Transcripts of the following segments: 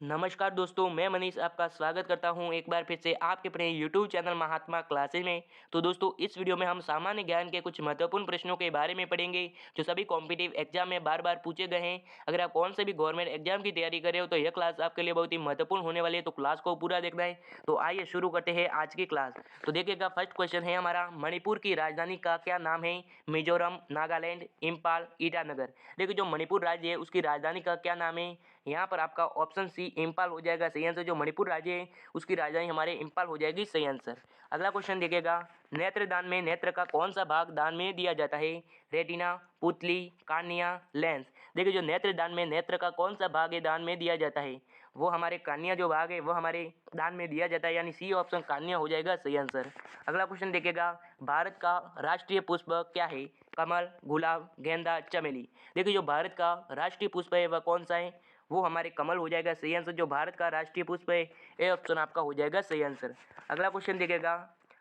नमस्कार दोस्तों, मैं मनीष आपका स्वागत करता हूं एक बार फिर से आपके अपने यूट्यूब चैनल महात्मा क्लासेज में। तो दोस्तों, इस वीडियो में हम सामान्य ज्ञान के कुछ महत्वपूर्ण प्रश्नों के बारे में पढ़ेंगे जो सभी कॉम्पिटिटिव एग्जाम में बार बार पूछे गए हैं। अगर आप कौन से भी गवर्नमेंट एग्जाम की तैयारी कर रहे हो तो यह क्लास आपके लिए बहुत ही महत्वपूर्ण होने वाली है, तो क्लास को पूरा देखना है। तो आइए शुरू करते हैं आज की क्लास। तो देखिएगा, फर्स्ट क्वेश्चन है हमारा, मणिपुर की राजधानी का क्या नाम है? मिजोरम, नागालैंड, इम्फाल, ईटानगर। देखिए, जो मणिपुर राज्य है उसकी राजधानी का क्या नाम है? यहाँ पर आपका ऑप्शन सी इम्फाल हो जाएगा सही आंसर। जो मणिपुर राज्य है उसकी राजधानी हमारे इम्फाल हो जाएगी सही आंसर। अगला क्वेश्चन देखिएगा, नेत्रदान में नेत्र का कौन सा भाग दान में दिया जाता है? रेटिना, पुतली, कार्निया, लेंस। देखिए, जो नेत्रदान में नेत्र का कौन सा भाग है दान में दिया जाता है, वो हमारे कार्निया जो भाग है वो हमारे दान में दिया जाता है, यानी सी ऑप्शन कार्निया हो जाएगा सही आंसर। अगला क्वेश्चन देखिएगा, भारत का राष्ट्रीय पुष्प क्या है? कमल, गुलाब, गेंदा, चमेली। देखिए, जो भारत का राष्ट्रीय पुष्प है वह कौन सा है? वो हमारे कमल हो जाएगा सही आंसर। जो भारत का राष्ट्रीय पुष्प है ए ऑप्शन आपका हो जाएगा सही आंसर। अगला क्वेश्चन देखिएगा,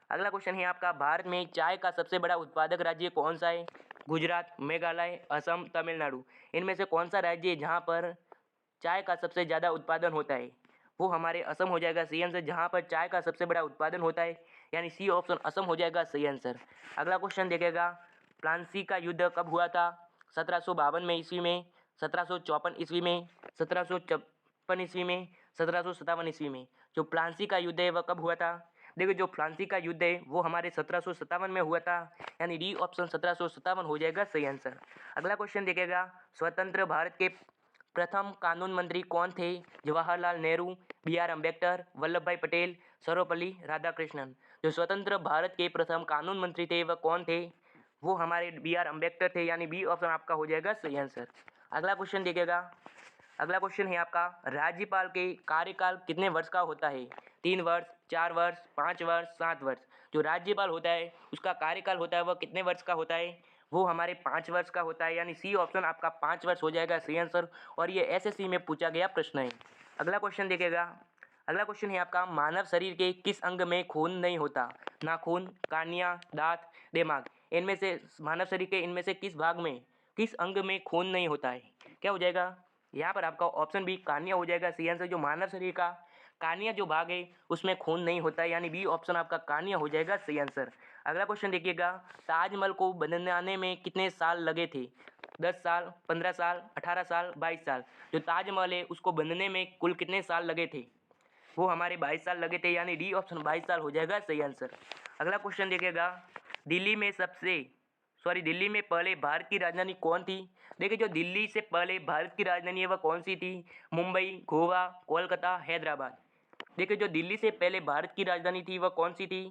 अगला क्वेश्चन है आपका, भारत में चाय का सबसे बड़ा उत्पादक राज्य कौन सा है? गुजरात, मेघालय, असम, तमिलनाडु। इनमें से कौन सा राज्य है जहाँ पर चाय का सबसे ज़्यादा उत्पादन होता है? वो हमारे असम हो जाएगा सही आंसर, जहाँ पर चाय का सबसे बड़ा उत्पादन होता है, यानी सी ऑप्शन असम हो जाएगा सही आंसर। अगला क्वेश्चन देखिएगा, प्लासी का युद्ध कब हुआ था? 1752 में ईस्वी में, 1754 ईस्वी में, 1756 ईस्वी में, 1757 ईस्वी में। जो प्लासी का युद्ध है वह कब हुआ था? देखिए, जो प्लासी का युद्ध है वो हमारे 1757 में हुआ था, यानी डी ऑप्शन 1757 हो जाएगा सही आंसर। अगला क्वेश्चन देखिएगा, स्वतंत्र भारत के प्रथम कानून मंत्री कौन थे? जवाहरलाल नेहरू, बी आर अम्बेडकर, वल्लभ भाई पटेल, सर्वपल्ली राधाकृष्णन। जो स्वतंत्र भारत के प्रथम कानून मंत्री थे वह कौन थे? वो हमारे बी आर अम्बेडकर थे, यानी बी ऑप्शन आपका हो जाएगा सही आंसर। अगला क्वेश्चन देखिएगा, अगला क्वेश्चन है आपका, राज्यपाल के कार्यकाल कितने वर्ष का होता है? 3 वर्ष, 4 वर्ष, 5 वर्ष, 7 वर्ष। जो राज्यपाल होता है उसका कार्यकाल होता है वह कितने वर्ष का होता है? वो हमारे 5 वर्ष का होता है, यानी सी ऑप्शन आपका 5 वर्ष हो जाएगा सही आंसर। और ये एसएससी में पूछा गया प्रश्न है। अगला क्वेश्चन देखिएगा, अगला क्वेश्चन है आपका, मानव शरीर के किस अंग में खून नहीं होता? नाखून, कार्निया, दांत, दिमाग। इनमें से मानव शरीर के इनमें से किस भाग में, किस अंग में खून नहीं होता है? क्या हो जाएगा? यहाँ पर आपका ऑप्शन बी कार्निया हो जाएगा सही आंसर। जो मानव शरीर का कार्निया जो भाग है उसमें खून नहीं होता है, यानी बी ऑप्शन आपका कार्निया हो जाएगा सही आंसर। अगला क्वेश्चन देखिएगा, ताजमहल को बनाने में कितने साल लगे थे? 10 साल, 15 साल, 18 साल, 22 साल। जो ताजमहल है उसको बनने में कुल कितने साल लगे थे? वो हमारे 22 साल लगे थे, यानी डी ऑप्शन 22 साल हो जाएगा सही आंसर। अगला क्वेश्चन देखिएगा, दिल्ली में सबसे दिल्ली में पहले भारत की राजधानी कौन थी? देखिए, जो दिल्ली से पहले भारत की राजधानी है वह कौन सी थी? मुंबई, गोवा, कोलकाता, हैदराबाद। देखिए, जो दिल्ली से पहले भारत की राजधानी थी वह कौन सी थी?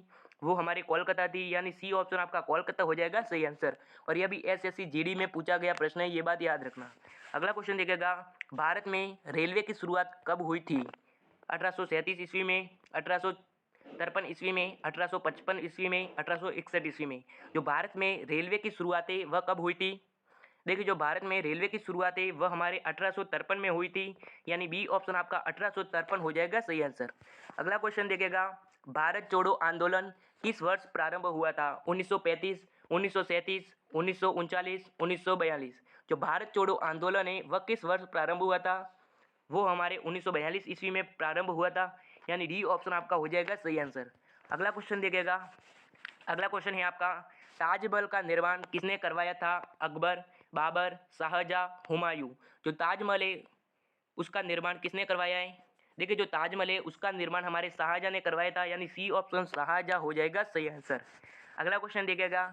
वो हमारे कोलकाता थी, यानी सी ऑप्शन आपका कोलकाता हो जाएगा सही आंसर। और यह भी एसएससी जीडी में पूछा गया प्रश्न है, ये बात याद रखना। अगला क्वेश्चन देखिएगा, भारत में रेलवे की शुरुआत कब हुई थी? 1837 ईस्वी में, 1853 ईस्वी में, 1855 ईस्वी में, 1861 ईस्वी में। जो भारत में रेलवे की शुरुआत है वह कब हुई थी? देखिए, जो भारत में रेलवे की शुरुआत है वह हमारे 1853 में हुई थी, यानी बी ऑप्शन आपका 1853 हो जाएगा सही आंसर। अगला क्वेश्चन देखिएगा, भारत छोड़ो आंदोलन किस वर्ष प्रारंभ हुआ था? 1935, 1937, 1939, 1942। जो भारत छोड़ो आंदोलन है वह किस वर्ष प्रारंभ हुआ था? वो हमारे 1942 ईस्वी में प्रारंभ हुआ था, यानी डी ऑप्शन आपका हो जाएगा सही आंसर। अगला क्वेश्चन देखिएगा, अगला क्वेश्चन है आपका, ताजमहल का निर्माण किसने करवाया था? अकबर, बाबर, शाहजहां, हुमायूं। जो ताजमहल है उसका निर्माण किसने करवाया है? देखिए, जो ताजमहल है उसका निर्माण हमारे शाहजहां ने करवाया था, यानी सी ऑप्शन शाहजहां हो जाएगा सही आंसर। अगला क्वेश्चन देखिएगा,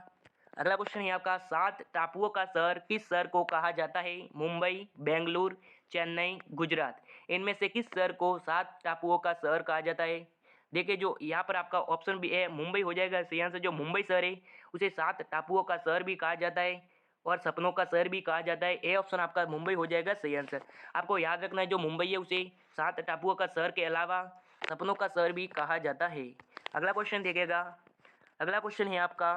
अगला क्वेश्चन है आपका, 7 टापुओं का शहर किस शहर को कहा जाता है? मुंबई, बेंगलुरु, चेन्नई, गुजरात। इनमें से किस शहर को 7 टापुओं का शहर कहा जाता है? देखिए, जो यहाँ पर आपका ऑप्शन भी है मुंबई हो जाएगा सही आंसर। जो मुंबई शहर है उसे 7 टापुओं का शहर भी कहा जाता है और सपनों का शहर भी कहा जाता है। ए ऑप्शन आपका मुंबई हो जाएगा सही आंसर। आपको याद रखना है, जो मुंबई है उसे 7 टापुओं का शहर के अलावा सपनों का शहर भी कहा जाता है। अगला क्वेश्चन देखिएगा, अगला क्वेश्चन है आपका,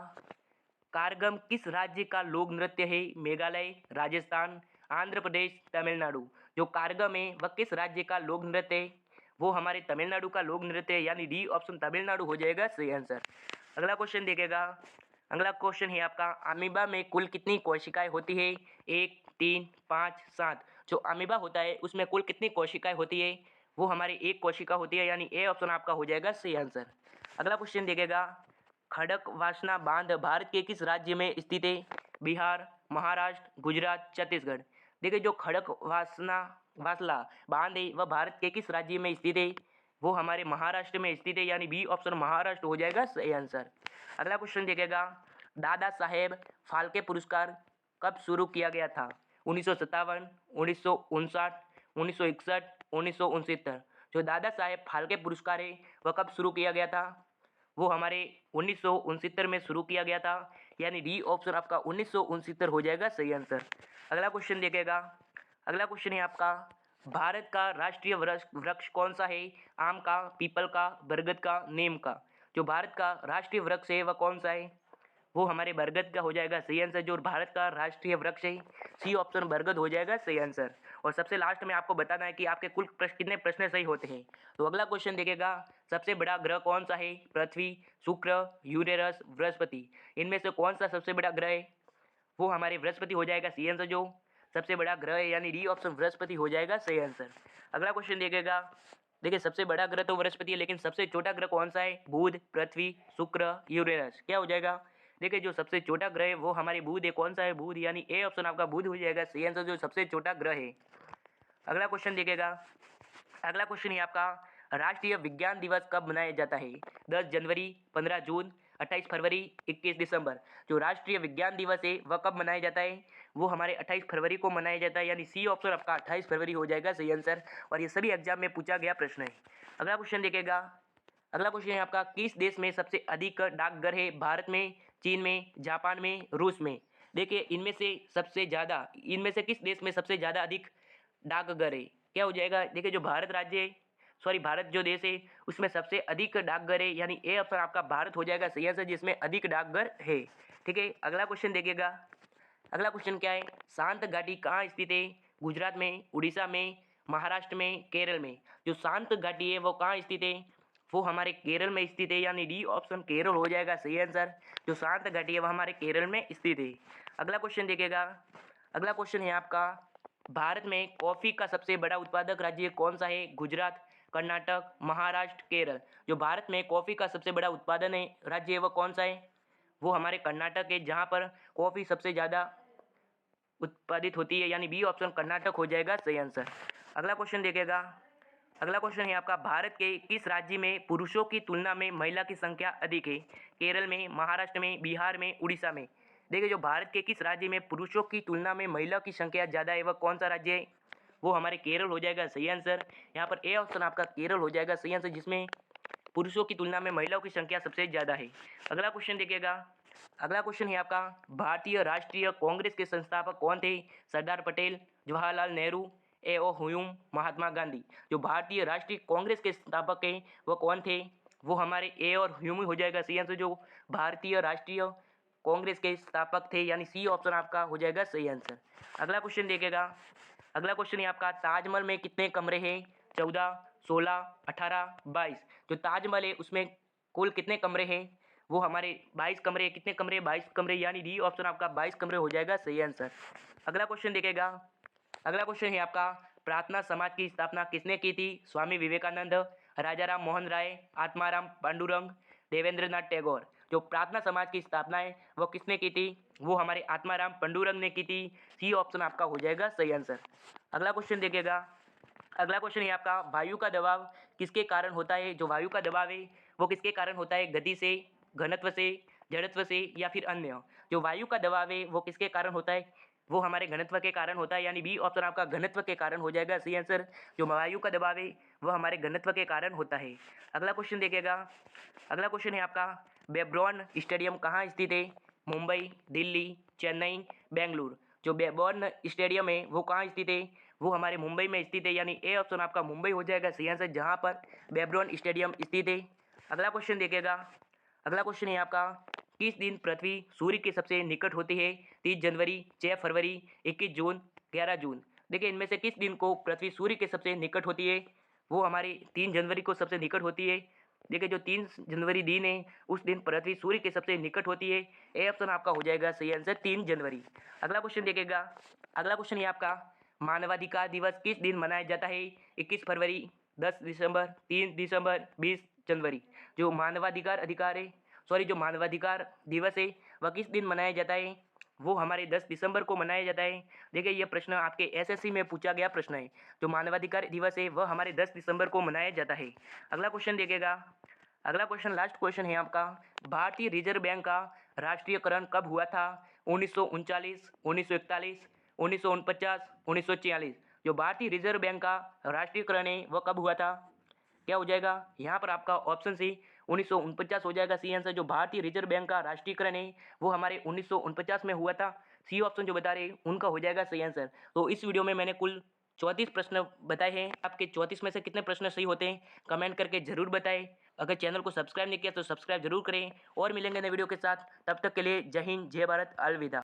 कारगम किस राज्य का लोक नृत्य है? मेघालय, राजस्थान, आंध्र प्रदेश, तमिलनाडु। जो कारगम है वह किस राज्य का लोक नृत्य है? वो हमारे तमिलनाडु का लोक नृत्य है, यानी डी ऑप्शन तमिलनाडु हो जाएगा सही आंसर। अगला क्वेश्चन देखिएगा, अगला क्वेश्चन है आपका, अमीबा में कुल कितनी कोशिकाएं होती है? 1, 3, 5, 7। जो अमीबा होता है उसमें कुल कितनी कोशिकाएं होती है? वो हमारी एक कोशिका होती है, यानी ए ऑप्शन आपका हो जाएगा सही आंसर। अगला क्वेश्चन देखिएगा, खड़क वासना बांध भारत के किस राज्य में स्थित है? बिहार, महाराष्ट्र, गुजरात, छत्तीसगढ़। देखिए जो खड़क वासला बांध है वह भारत के किस राज्य में स्थित है? वो हमारे महाराष्ट्र में स्थित है, यानी बी ऑप्शन महाराष्ट्र हो जाएगा सही आंसर। अगला क्वेश्चन देखिएगा, दादा साहेब फाल्के पुरस्कार कब शुरू किया गया था? 1957, 1959, 1961, 1969। जो दादा साहेब फाल्के पुरस्कार है वह कब शुरू किया गया था? वो हमारे 1969 में शुरू किया गया था, यानी डी ऑप्शन आपका 1969 हो जाएगा सही आंसर। अगला क्वेश्चन देखिएगा, अगला क्वेश्चन है आपका, भारत का राष्ट्रीय वृक्ष कौन सा है? आम का, पीपल का, बरगद का, नीम का। जो भारत का राष्ट्रीय वृक्ष है वह कौन सा है? वो हमारे बरगद का हो जाएगा सही आंसर। जो भारत का राष्ट्रीय वृक्ष है सी ऑप्शन बरगद हो जाएगा सही आंसर। और सबसे लास्ट में आपको बताना है कि आपके कुल कितने प्रश्न सही होते हैं। तो अगला क्वेश्चन देखिएगा, सबसे बड़ा ग्रह कौन सा है? पृथ्वी, शुक्र, यूरेनस, बृहस्पति। इनमें से कौन सा सबसे बड़ा ग्रह है? वो हमारे बृहस्पति हो जाएगा सही आंसर। जो सबसे बड़ा ग्रह है, यानी डी ऑप्शन बृहस्पति हो जाएगा सही आंसर। अगला क्वेश्चन देखिएगा, देखिए सबसे बड़ा ग्रह तो बृहस्पति है, लेकिन सबसे छोटा ग्रह कौन सा है? बुध, पृथ्वी, शुक्र, यूरेनस। क्या हो जाएगा? देखिए जो सबसे छोटा ग्रह है वो हमारे बुध है। कौन सा है? बुध, यानी ए ऑप्शन आपका बुध हो जाएगा सही आंसर, जो सबसे छोटा ग्रह है। अगला क्वेश्चन देखिएगा, अगला क्वेश्चन है आपका, राष्ट्रीय विज्ञान दिवस कब मनाया जाता है? 10 जनवरी, 15 जून, 28 फरवरी, 21 दिसंबर। जो राष्ट्रीय विज्ञान दिवस है वह कब मनाया जाता है? वो हमारे 28 फरवरी को मनाया जाता है, यानी सी ऑप्शन आपका 28 फरवरी हो जाएगा सही आंसर। और ये सभी एग्जाम में पूछा गया प्रश्न है। अगला क्वेश्चन देखिएगा, अगला क्वेश्चन है आपका, किस देश में सबसे अधिक डाकघर है? भारत में, चीन में, जापान में, रूस में। देखिए इनमें से सबसे ज़्यादा, इनमें से किस देश में सबसे ज़्यादा अधिक डाकघर है? क्या हो जाएगा? देखिए जो भारत राज्य है, सॉरी भारत जो देश है उसमें सबसे अधिक डाकघर है, यानी ए ऑप्शन आपका भारत हो जाएगा सही आंसर, जिसमें अधिक डाकघर है। ठीक है, अगला क्वेश्चन देखिएगा, अगला क्वेश्चन क्या है, शांत घाटी कहाँ स्थित है? गुजरात में, उड़ीसा में, महाराष्ट्र में, केरल में। जो शांत घाटी है वो कहाँ स्थित है? वो हमारे केरल में स्थित है, यानी डी ऑप्शन केरल हो जाएगा सही आंसर। जो शांत घाटी है वह हमारे केरल में स्थित है। अगला क्वेश्चन देखिएगा, अगला क्वेश्चन है आपका, भारत में कॉफी का सबसे बड़ा उत्पादक राज्य कौन सा है? गुजरात, कर्नाटक, महाराष्ट्र, केरल। जो भारत में कॉफी का सबसे बड़ा उत्पादन है राज्य है वह कौन सा है? वो हमारे कर्नाटक है, जहाँ पर कॉफी सबसे ज़्यादा उत्पादित होती है, यानी बी ऑप्शन कर्नाटक हो जाएगा सही आंसर। अगला क्वेश्चन देखिएगा, अगला क्वेश्चन है आपका, भारत के किस राज्य में पुरुषों की तुलना में महिला की संख्या अधिक है? केरल में, महाराष्ट्र में, बिहार में, उड़ीसा में। देखिए जो भारत के किस राज्य में पुरुषों की तुलना में महिला की संख्या ज़्यादा है वह कौन सा राज्य है? वो हमारे केरल हो जाएगा सही आंसर। यहाँ पर ए ऑप्शन आपका केरल हो जाएगा सही आंसर, जिसमें पुरुषों की तुलना में महिलाओं की संख्या सबसे ज़्यादा है। अगला क्वेश्चन देखिएगा, अगला क्वेश्चन है आपका, भारतीय राष्ट्रीय कांग्रेस के संस्थापक कौन थे? सरदार पटेल, जवाहरलाल नेहरू, ए ओ ह्यूम, महात्मा गांधी। जो भारतीय राष्ट्रीय कांग्रेस के संस्थापक हैं वो कौन थे? वो हमारे ए और ह्यूम हो जाएगा सही आंसर। जो भारतीय राष्ट्रीय कांग्रेस के स्थापक थे, यानी सी ऑप्शन आपका हो जाएगा सही आंसर। अगला क्वेश्चन देखिएगा, अगला क्वेश्चन है आपका, ताजमहल में कितने कमरे हैं? 14, 16, 18, 22। जो ताजमहल है उसमें कुल कितने कमरे हैं? वो हमारे 22 कमरे। कितने कमरे? 22 कमरे, यानी डी ऑप्शन आपका 22 कमरे हो जाएगा सही आंसर। अगला क्वेश्चन देखिएगा, अगला क्वेश्चन है आपका, प्रार्थना समाज की स्थापना किसने की थी? स्वामी विवेकानंद, राजा राम मोहन राय, आत्माराम पांडुरंग, देवेंद्र नाथ टैगोर। जो प्रार्थना समाज की स्थापना है वो किसने की थी? वो हमारे आत्माराम पांडुरंग ने की थी। सी ऑप्शन आपका हो जाएगा सही आंसर। अगला क्वेश्चन देखिएगा, अगला क्वेश्चन है आपका, वायु का दबाव किसके कारण होता है? जो वायु का दबाव है वो किसके कारण होता है? गति से, घनत्व से, जड़त्व से, या फिर अन्य। जो वायु का दबाव है वो किसके कारण होता है? वो हमारे घनत्व के कारण होता है, यानी बी ऑप्शन आपका घनत्व के कारण हो जाएगा सही आंसर। जो वायु का दबाव है वह हमारे घनत्व के कारण होता है। अगला क्वेश्चन देखिएगा, अगला क्वेश्चन है आपका, बेब्रॉन स्टेडियम कहाँ स्थित है? मुंबई, दिल्ली, चेन्नई, बेंगलुरु। जो बेब्रॉन स्टेडियम है वो कहाँ स्थित है? वो हमारे मुंबई में स्थित है, यानी ए ऑप्शन आपका मुंबई हो जाएगा सही आंसर, जहाँ पर बेब्रॉन स्टेडियम स्थित है। अगला क्वेश्चन देखिएगा, अगला क्वेश्चन है आपका, किस दिन पृथ्वी सूर्य के सबसे निकट होती है? 30 जनवरी, 6 फरवरी, 21 जून, 11 जून। देखिए इनमें से किस दिन को पृथ्वी सूर्य के सबसे निकट होती है? वो हमारी 3 जनवरी को सबसे निकट होती है। देखिए जो 3 जनवरी दिन है उस दिन पृथ्वी सूर्य के सबसे निकट होती है। ए ऑप्शन आपका हो जाएगा सही आंसर 3 जनवरी। अगला क्वेश्चन देखिएगा, अगला क्वेश्चन है आपका, मानवाधिकार दिवस किस दिन मनाया जाता है? 21 फरवरी, 10 दिसंबर, 3 दिसंबर, 20 जनवरी। जो मानवाधिकार दिवस है वह किस दिन मनाया जाता है? वो हमारे 10 दिसंबर को मनाया जाता है। देखिए ये प्रश्न आपके एसएससी में पूछा गया प्रश्न है। जो मानवाधिकार दिवस है वह हमारे 10 दिसंबर को मनाया जाता है। अगला क्वेश्चन देखिएगा। अगला क्वेश्चन लास्ट क्वेश्चन है आपका। भारतीय रिजर्व बैंक का राष्ट्रीयकरण कब हुआ था? 1939, 1941, 1949, 1946। जो भारतीय रिजर्व बैंक का राष्ट्रीयकरण है वह कब हुआ था? क्या हो जाएगा यहाँ पर आपका ऑप्शन सी 1949 हो जाएगा सी आंसर। जो भारतीय रिजर्व बैंक का राष्ट्रीयकरण है वो हमारे 1949 में हुआ था। सी ऑप्शन जो बता रहे हैं उनका हो जाएगा सही आंसर। तो इस वीडियो में मैंने कुल 34 प्रश्न बताए हैं। आपके 34 में से कितने प्रश्न सही होते हैं कमेंट करके जरूर बताएं। अगर चैनल को सब्सक्राइब नहीं किया तो सब्सक्राइब जरूर करें और मिलेंगे नए वीडियो के साथ। तब तक के लिए जय हिंद, जय भारत, अलविदा।